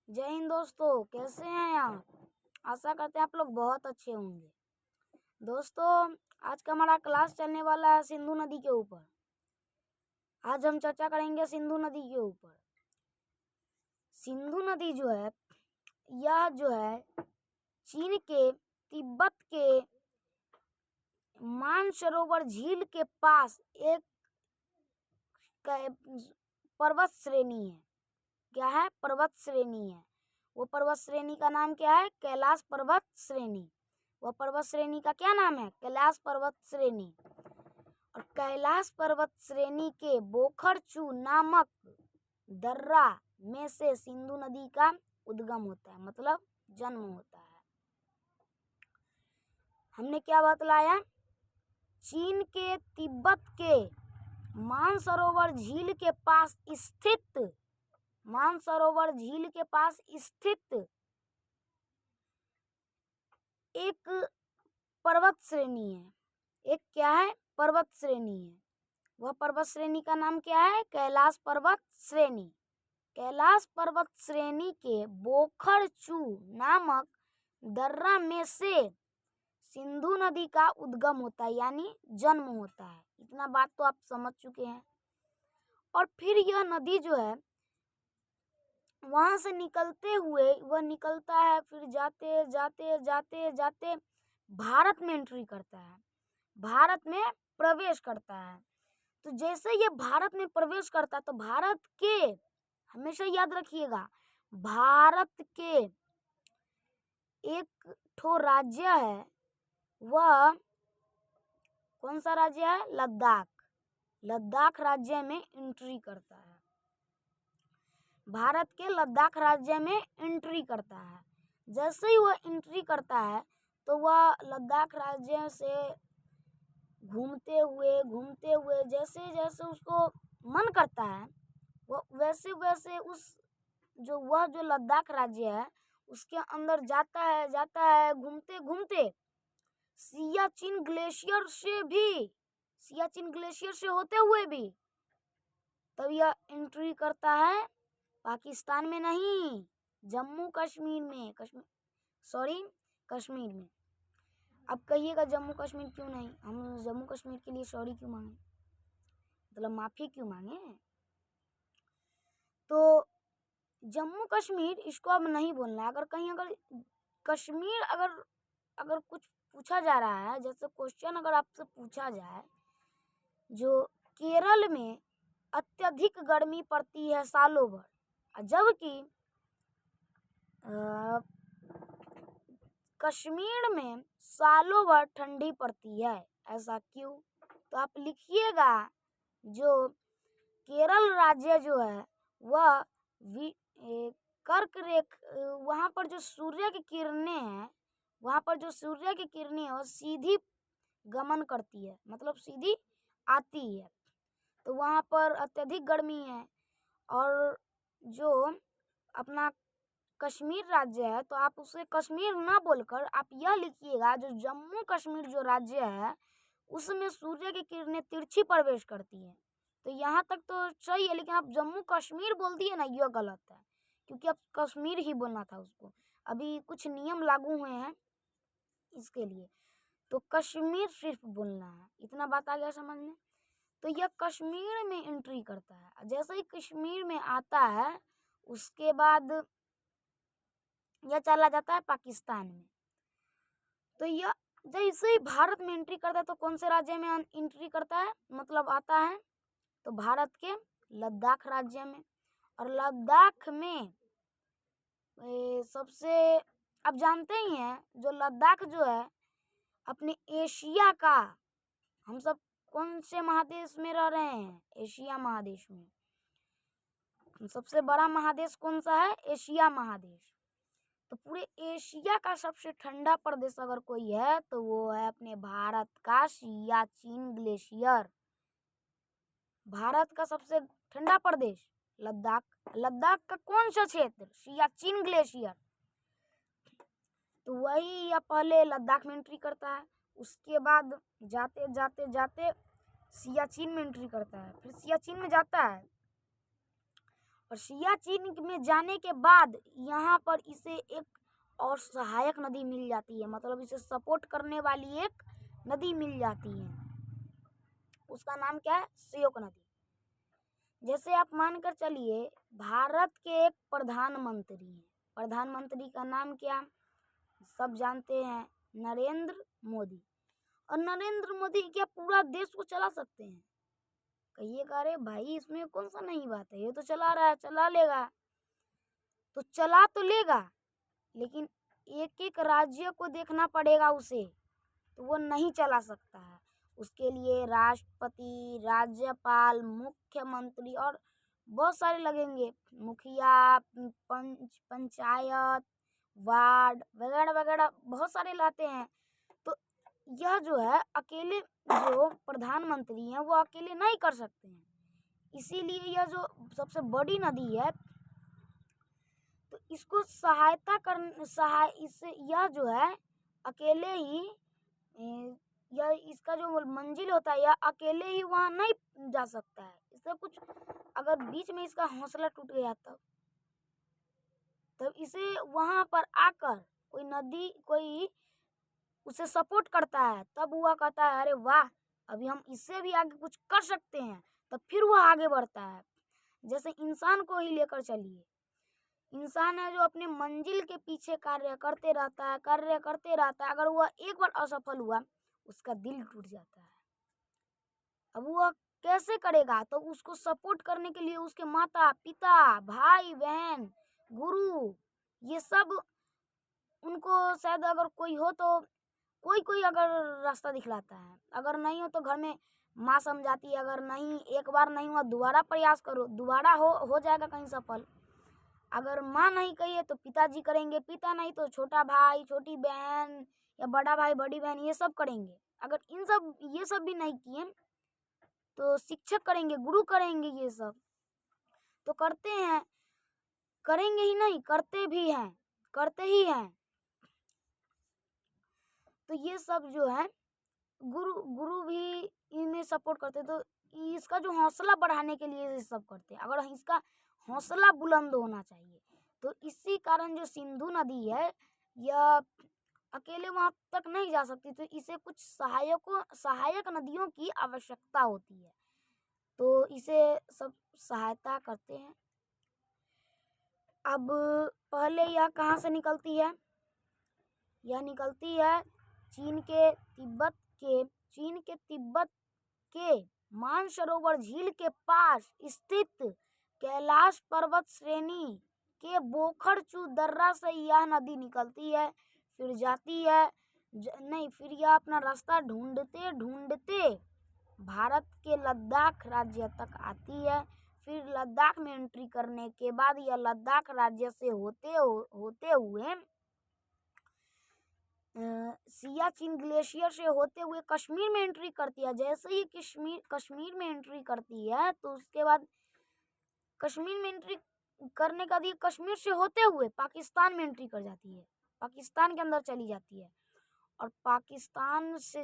जय हिंद दोस्तों, कैसे हैं आप। आशा करते हैं आप लोग बहुत अच्छे होंगे। दोस्तों, आज का हमारा क्लास चलने वाला है सिंधु नदी के ऊपर। आज हम चर्चा करेंगे सिंधु नदी के ऊपर। सिंधु नदी जो है, यह जो है चीन के तिब्बत के मानसरोवर झील के पास एक पर्वत श्रेणी है। क्या है? पर्वत श्रेणी है। वो पर्वत श्रेणी का नाम क्या है? कैलाश पर्वत श्रेणी। वह पर्वत श्रेणी का क्या नाम है? कैलाश पर्वत श्रेणी। और कैलाश पर्वत श्रेणी के बोखरचू नामक दर्रा में से सिंधु नदी का उद्गम होता है, मतलब जन्म होता है। हमने क्या बतलाया? चीन के तिब्बत के मानसरोवर झील के पास स्थित एक पर्वत श्रेणी है। एक क्या है? पर्वत श्रेणी है। वह पर्वत श्रेणी का नाम क्या है? कैलाश पर्वत श्रेणी। कैलाश पर्वत श्रेणी के बोखरचू नामक दर्रा में से सिंधु नदी का उद्गम होता है, यानी जन्म होता है। इतना बात तो आप समझ चुके हैं। और फिर यह नदी जो है वहां से निकलते हुए वह निकलता है, फिर जाते जाते जाते जाते भारत में एंट्री करता है, भारत में प्रवेश करता है। तो जैसे ये भारत में प्रवेश करता है तो भारत के, हमेशा याद रखिएगा, भारत के एक ठो राज्य है, वह कौन सा राज्य है? लद्दाख। लद्दाख राज्य में एंट्री करता है। भारत के लद्दाख राज्य में एंट्री करता है। जैसे ही वह एंट्री करता है तो वह लद्दाख राज्य से घूमते हुए जैसे जैसे उसको मन करता है वो वैसे वैसे जो लद्दाख राज्य है उसके अंदर जाता है घूमते घूमते सियाचिन ग्लेशियर से होते हुए भी तब यह एंट्री करता है पाकिस्तान में नहीं, जम्मू कश्मीर में। कश्मीर में। अब कहिएगा जम्मू कश्मीर क्यों नहीं? हम जम्मू कश्मीर के लिए सॉरी क्यों मांगे, मतलब माफी क्यों मांगे? तो जम्मू कश्मीर इसको अब नहीं बोलना है। अगर कहीं अगर कश्मीर अगर कुछ पूछा जा रहा है, जैसे क्वेश्चन अगर आपसे पूछा जाए, जो केरल में अत्यधिक गर्मी पड़ती है सालों भर, जबकि कश्मीर में सालों भर ठंडी पड़ती है, ऐसा क्यों? तो आप लिखिएगा, जो केरल राज्य जो है वह कर्क रेख, वहाँ पर जो सूर्य की किरणें हैं वह सीधी गमन करती है, मतलब सीधी आती है। तो वहाँ पर अत्यधिक गर्मी है। और जो अपना कश्मीर राज्य है तो आप उसे कश्मीर ना बोलकर आप यह लिखिएगा, जो जम्मू कश्मीर जो राज्य है उसमें सूर्य की किरणें तिरछी प्रवेश करती हैं। तो यहाँ तक तो सही है, लेकिन आप जम्मू कश्मीर बोल दिए ना, यह गलत है, क्योंकि अब कश्मीर ही बोलना था उसको। अभी कुछ नियम लागू हुए हैं इसके लिए, तो कश्मीर सिर्फ बोलना है। इतना बात आ गया समझ में? तो यह कश्मीर में एंट्री करता है। जैसे ही कश्मीर में आता है उसके बाद यह चला जाता है पाकिस्तान में। तो यह जैसे ही भारत में एंट्री करता है तो कौन से राज्य में एंट्री करता है, मतलब आता है? तो भारत के लद्दाख राज्य में। और लद्दाख में सबसे, आप जानते ही हैं, जो लद्दाख जो है अपने एशिया का, हम सब कौन से महादेश में रह रहे हैं? एशिया महादेश में। सबसे बड़ा महादेश कौन सा है? एशिया महादेश। तो पूरे एशिया का सबसे ठंडा प्रदेश अगर कोई है तो वो है अपने भारत का सियाचिन ग्लेशियर। भारत का सबसे ठंडा प्रदेश लद्दाख। लद्दाख का कौन सा क्षेत्र? सियाचिन ग्लेशियर। तो वही या पहले लद्दाख में एंट्री करता है, उसके बाद जाते जाते जाते सियाचिन में एंट्री करता है, फिर सियाचिन में जाता है और सियाचिन में जाने के बाद यहाँ पर इसे एक और सहायक नदी मिल जाती है, मतलब इसे सपोर्ट करने वाली एक नदी मिल जाती है। उसका नाम क्या है? श्योक नदी। जैसे आप मानकर चलिए भारत के एक प्रधानमंत्री हैं, प्रधानमंत्री का नाम क्या सब जानते हैं? नरेंद्र मोदी। और नरेंद्र मोदी क्या पूरा देश को चला सकते हैं? कहिएगा अरे भाई इसमें कौन सा नई बात है, ये तो चला रहा है, चला लेगा। तो चला तो लेगा, लेकिन एक एक राज्य को देखना पड़ेगा उसे, तो वो नहीं चला सकता है। उसके लिए राष्ट्रपति, राज्यपाल, मुख्यमंत्री और बहुत सारे लगेंगे, मुखिया, पंचायत, वार्ड वगैरह वगैरह बहुत सारे लाते हैं। तो यह जो है अकेले जो प्रधानमंत्री हैं वो अकेले नहीं कर सकते हैं, इसीलिए यह जो सबसे बड़ी नदी है तो इसको इससे यह जो है अकेले ही यह इसका जो मंजिल होता है यह अकेले ही वहाँ नहीं जा सकता है। इससे कुछ अगर बीच में इसका हौसला टूट गया तब इसे वहाँ पर आकर कोई उसे सपोर्ट करता है, तब वह कहता है अरे वाह अभी हम इससे भी आगे कुछ कर सकते हैं, तब फिर वह आगे बढ़ता है। जैसे इंसान को ही लेकर चलिए, इंसान है जो अपने मंजिल के पीछे कार्य करते रहता है, अगर वह एक बार असफल हुआ उसका दिल टूट जाता है। अब वह कैसे करेगा? तो उसको सपोर्ट करने के लिए उसके माता पिता, भाई बहन, गुरु, ये सब उनको शायद अगर कोई हो तो कोई अगर रास्ता दिखलाता है, अगर नहीं हो तो घर में माँ समझाती है, अगर नहीं एक बार नहीं हुआ दोबारा प्रयास करो, दोबारा हो जाएगा कहीं सफल। अगर माँ नहीं कही है तो पिताजी करेंगे, पिता नहीं तो छोटा भाई, छोटी बहन या बड़ा भाई, बड़ी बहन, ये सब करेंगे। अगर ये सब भी नहीं किए तो शिक्षक करेंगे, गुरु करेंगे, ये सब तो करते हैं, करेंगे ही नहीं करते भी हैं, करते ही हैं। तो ये सब जो है गुरु भी इन्हें सपोर्ट करते, तो इसका जो हौसला बढ़ाने के लिए ये सब करते हैं। अगर इसका हौसला बुलंद होना चाहिए, तो इसी कारण जो सिंधु नदी है यह अकेले वहां तक नहीं जा सकती, तो इसे कुछ सहायक नदियों की आवश्यकता होती है, तो इसे सब सहायता करते हैं। अब पहले यह कहाँ से निकलती है? यह निकलती है चीन के तिब्बत के मानसरोवर झील के पास स्थित कैलाश पर्वत श्रेणी के बोखरचू दर्रा से यह नदी निकलती है, फिर जाती है फिर यह अपना रास्ता ढूंढते ढूंढते भारत के लद्दाख राज्य तक आती है। फिर लद्दाख में एंट्री करने के बाद यह लद्दाख राज्य से होते हुए सियाचिन ग्लेशियर से होते हुए कश्मीर में एंट्री करती है। जैसे ही कश्मीर में एंट्री करती है तो उसके बाद कश्मीर में एंट्री करने का बाद कश्मीर से होते हुए पाकिस्तान में एंट्री कर जाती है, पाकिस्तान के अंदर चली जाती है। और पाकिस्तान से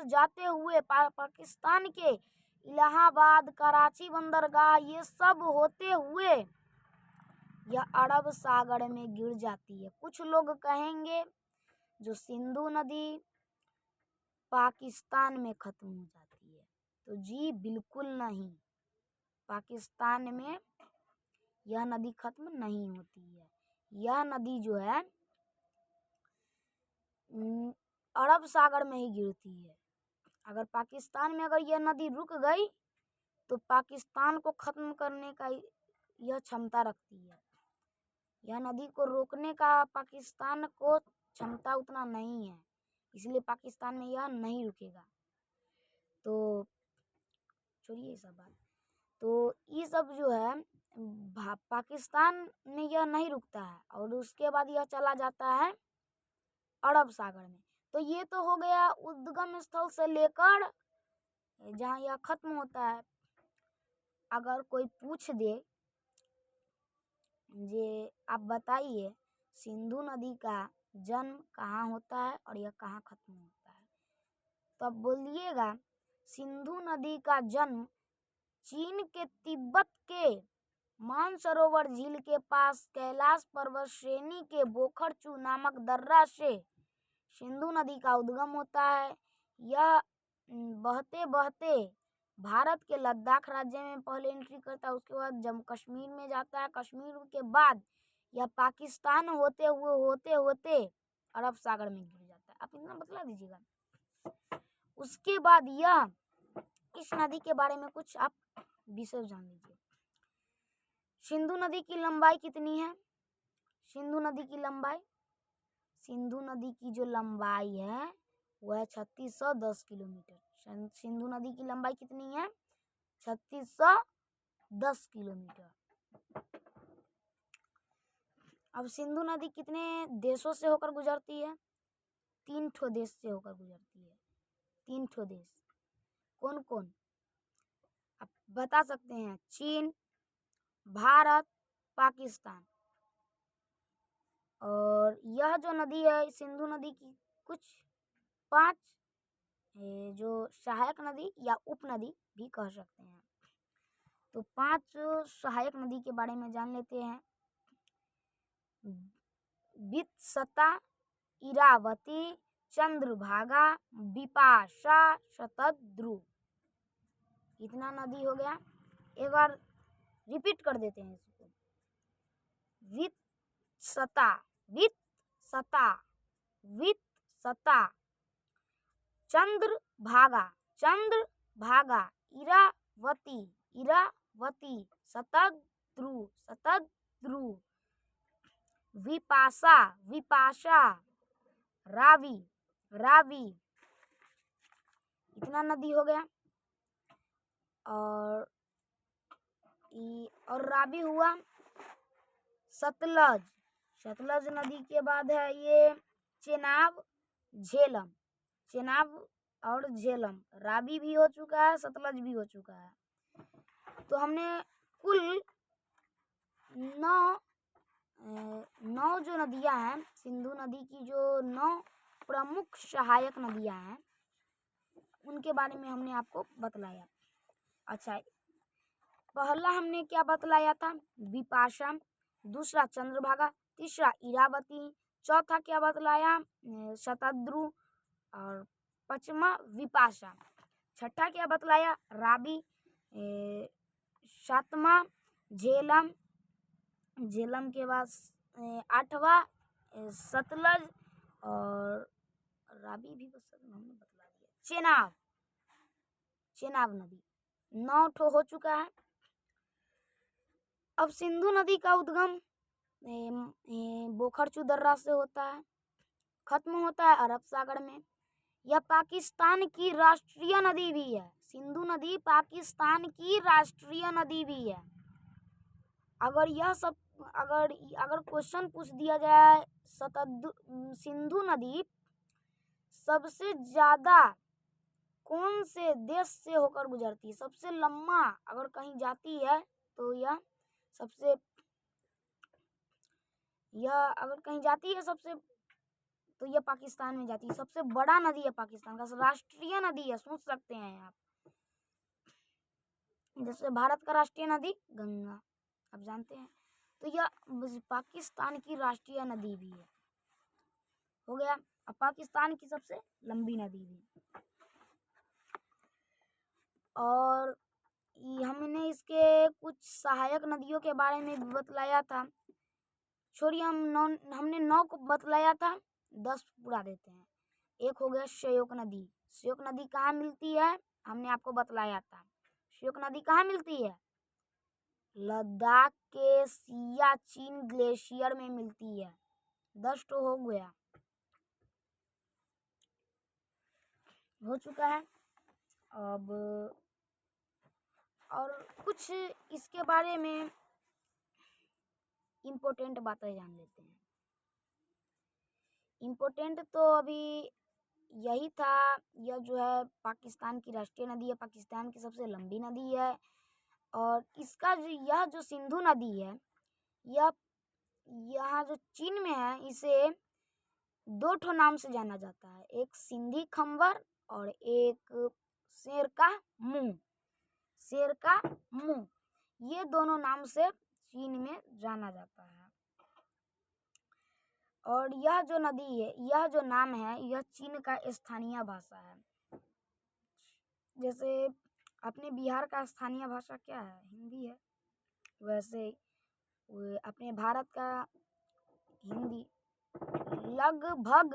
जाते हुए पाकिस्तान के इलाहाबाद, कराची बंदरगाह, ये सब होते हुए यह अरब सागर में गिर जाती है। कुछ लोग कहेंगे जो सिंधु नदी पाकिस्तान में खत्म हो जाती है, तो जी बिल्कुल नहीं, पाकिस्तान में यह नदी खत्म नहीं होती है। यह नदी जो है अरब सागर में ही गिरती है। अगर पाकिस्तान में अगर यह नदी रुक गई तो पाकिस्तान को खत्म करने का यह क्षमता रखती है। यह नदी को रोकने का पाकिस्तान को क्षमता उतना नहीं है, इसलिए पाकिस्तान में यह नहीं रुकेगा। तो छोड़िए सब बात, तो ये सब जो है पाकिस्तान में यह नहीं रुकता है और उसके बाद यह चला जाता है अरब सागर में। तो ये तो हो गया उद्गम स्थल से लेकर जहाँ यह खत्म होता है। अगर कोई पूछ दे जे आप बताइए सिंधु नदी का जन्म कहाँ होता है और यह कहाँ खत्म होता है, तो आप बोलिएगा सिंधु नदी का जन्म चीन के तिब्बत के मानसरोवर झील के पास कैलाश पर्वत श्रेणी के बोखरचू नामक दर्रा से सिंधु नदी का उद्गम होता है। यह बहते बहते भारत के लद्दाख राज्य में पहले एंट्री करता है, उसके बाद जम्मू कश्मीर में जाता है। कश्मीर के बाद यह पाकिस्तान होते होते अरब सागर में गिर जाता है। आप इतना बतला दीजिएगा। उसके बाद यह इस नदी के बारे में कुछ आप विषय जान लीजिए। सिंधु नदी की लंबाई कितनी है? सिंधु नदी की जो लंबाई है वह है 3610 किलोमीटर। सिंधु नदी की लंबाई कितनी है? 3610 किलोमीटर। अब सिंधु नदी कितने देशों से होकर गुजरती है? 3 ठो देश से होकर गुजरती है। 3 ठो देश कौन कौन आप बता सकते हैं? चीन, भारत, पाकिस्तान। और यह जो नदी है सिंधु नदी की कुछ 5 जो सहायक नदी या उपनदी भी कह सकते हैं। तो 5 सहायक नदी के बारे में जान लेते हैं। वित्सता, इरावती, चंद्रभागा, बिपाशा, शतद्रु। इतना नदी हो गया। एक बार रिपीट कर देते हैं इसको। वित्सता, चंद्रभागा, इरावती, शतद्रु, विपाशा, रावी। इतना नदी हो गया। और रावी हुआ। सतलज नदी के बाद है ये चेनाब और झेलम। रावी भी हो चुका है, सतलज भी हो चुका है। तो हमने कुल 9 जो नदियां हैं सिंधु नदी की, जो 9 प्रमुख सहायक नदियां हैं उनके बारे में हमने आपको बतलाया। अच्छा, पहला हमने क्या बतलाया था? विपाशा, दूसरा चंद्रभागा, तीसरा इरावती, चौथा क्या बतलाया? शतद्रु, और पांचवा विपाशा, छठा क्या बतलाया? रावी, सातवां झेलम के बाद 8वां सतलज, और रावी भी हमने बतला दिया। चेनाब नदी। 9 ठो हो चुका है। अब सिंधु नदी का उद्गम बोखरचू दर्रा से होता है, खत्म होता है अरब सागर में। यह पाकिस्तान की राष्ट्रीय नदी भी है। सिंधु नदी पाकिस्तान की राष्ट्रीय नदी भी है। अगर क्वेश्चन पूछ दिया जाए सिंधु नदी सबसे ज्यादा कौन से देश से होकर गुजरती है, सबसे लंबा अगर कहीं जाती है तो यह अगर कहीं जाती है तो यह पाकिस्तान में जाती है। सबसे बड़ा नदी है पाकिस्तान का, राष्ट्रीय नदी है, सोच सकते हैं आप। जैसे भारत का राष्ट्रीय नदी गंगा, आप जानते हैं। तो यह पाकिस्तान की राष्ट्रीय नदी भी है। हो गया। अब पाकिस्तान की सबसे लंबी नदी भी। और हमने इसके कुछ सहायक नदियों के बारे में भी बतलाया था। छोड़िए, हमने 9 को बतलाया था, 10 पूरा देते हैं। एक हो गया श्योक नदी। श्योक नदी कहाँ मिलती है? हमने आपको बतलाया था। श्योक नदी कहाँ मिलती है? लद्दाख के सियाचिन ग्लेशियर में मिलती है। 10 तो हो गया, हो चुका है। अब और कुछ इसके बारे में इम्पोर्टेंट बातें जान लेते हैं। इम्पोर्टेंट तो अभी यही था। यह जो है पाकिस्तान की राष्ट्रीय नदी है, पाकिस्तान की सबसे लंबी नदी है। और इसका यह जो सिंधु नदी है, यह यहाँ जो चीन में है, इसे 2 ठो नाम से जाना जाता है। एक सिंधी खंबर और एक शेर का मुंह। शेर का मुंह, ये दोनों नाम से चीन में जाना जाता है। और यह जो नदी है, यह जो नाम है, यह चीन का स्थानीय भाषा है। जैसे अपने बिहार का स्थानीय भाषा क्या है? हिंदी है। वैसे अपने भारत का हिंदी लगभग,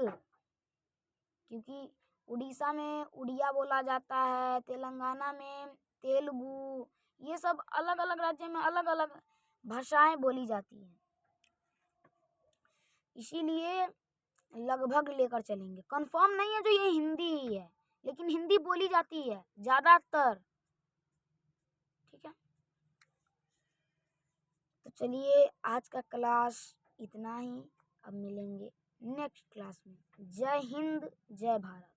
क्योंकि उड़ीसा में उड़िया बोला जाता है, तेलंगाना में तेलुगु, ये सब अलग अलग राज्य में अलग अलग भाषाएं बोली जाती हैं, इसीलिए लगभग लेकर चलेंगे। कंफर्म नहीं है जो ये हिंदी ही है, लेकिन हिंदी बोली जाती है ज़्यादातर। ठीक है, तो चलिए आज का क्लास इतना ही। अब मिलेंगे नेक्स्ट क्लास में। जय हिंद, जय भारत।